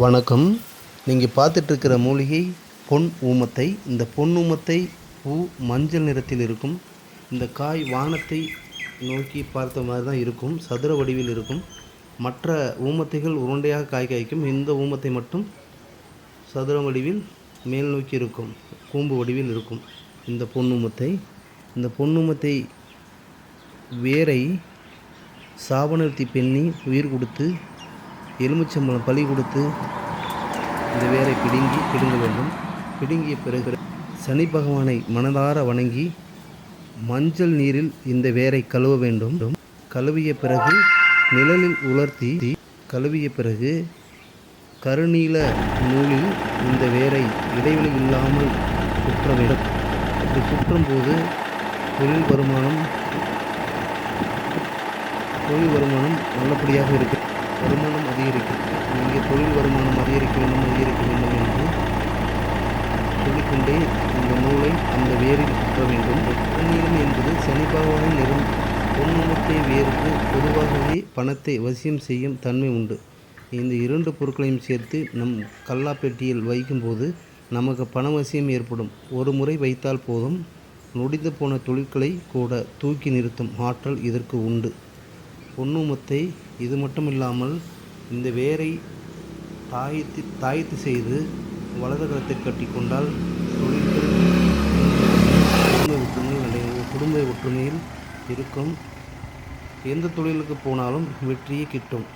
வணக்கம். நீங்கள் பார்த்துட்ருக்கிற மூலிகை பொன் ஊமத்தை. இந்த பொன் ஊமத்தை பூ மஞ்சள் நிறத்தில் இருக்கும். இந்த காய் வானத்தை நோக்கி பார்த்த மாதிரி தான் இருக்கும், சதுர வடிவில் இருக்கும். மற்ற ஊமத்தைகள் உருண்டையாக காய் காய்க்கும். இந்த ஊமத்தை மட்டும் சதுர வடிவில் மேல் நோக்கி இருக்கும், கூம்பு வடிவில் இருக்கும். இந்த பொன்னூமத்தை இந்த பொன்னூமத்தை வேரை சாபநிறுத்தி பெண்ணி உயிர் கொடுத்து எலுமிச்சம்பழம் பலி கொடுத்து இந்த வேரை பிடுங்க வேண்டும். பிடுங்கிய பிறகு சனி பகவானை மனதார வணங்கி மஞ்சள் நீரில் இந்த வேரை கழுவ வேண்டும். கழுவிய பிறகு நிழலில் உலர்த்தி கழுவிய பிறகு கருநீல நூலில் இந்த வேரை இடைவெளி இல்லாமல் சுற்ற வேண்டும். அப்படி சுற்றும் போது தொழில் வருமானம் நல்லபடியாக இருக்கு. வருமானம் அதிகரிக்கும். நீங்கள் தொழில் வருமானம் அதிகரிக்க வேண்டும் என்று சொல்லிக்கொண்டே இந்த நூலை அந்த வேரில் சுற்ற வேண்டும். கருநீலம் என்பது சனி பகவானின் நிறம். பொன்னூமத்தை வேருக்கு பொதுவாகவே பணத்தை வசியம் செய்யும் தன்மை உண்டு. இந்த இரண்டு பொருட்களையும் சேர்த்து நம் கல்லாப்பெட்டியில் வைக்கும்போது நமக்கு பணவசியம் ஏற்படும். ஒரு முறை வைத்தால் போதும், நொடிந்து போன தொழில்களை கூட தூக்கி நிறுத்தும் ஆற்றல் இதற்கு உண்டு. பொன்னூமத்தை இது மட்டும் இல்லாமல் இந்த வேரை தாயத்து செய்து வலது கரத்தில் கட்டி கொண்டால் தொழில்கள் குடும்ப ஒற்றுமையில் இருக்கும். எந்த தொழிலுக்கு போனாலும் வெற்றியே கிட்டும்.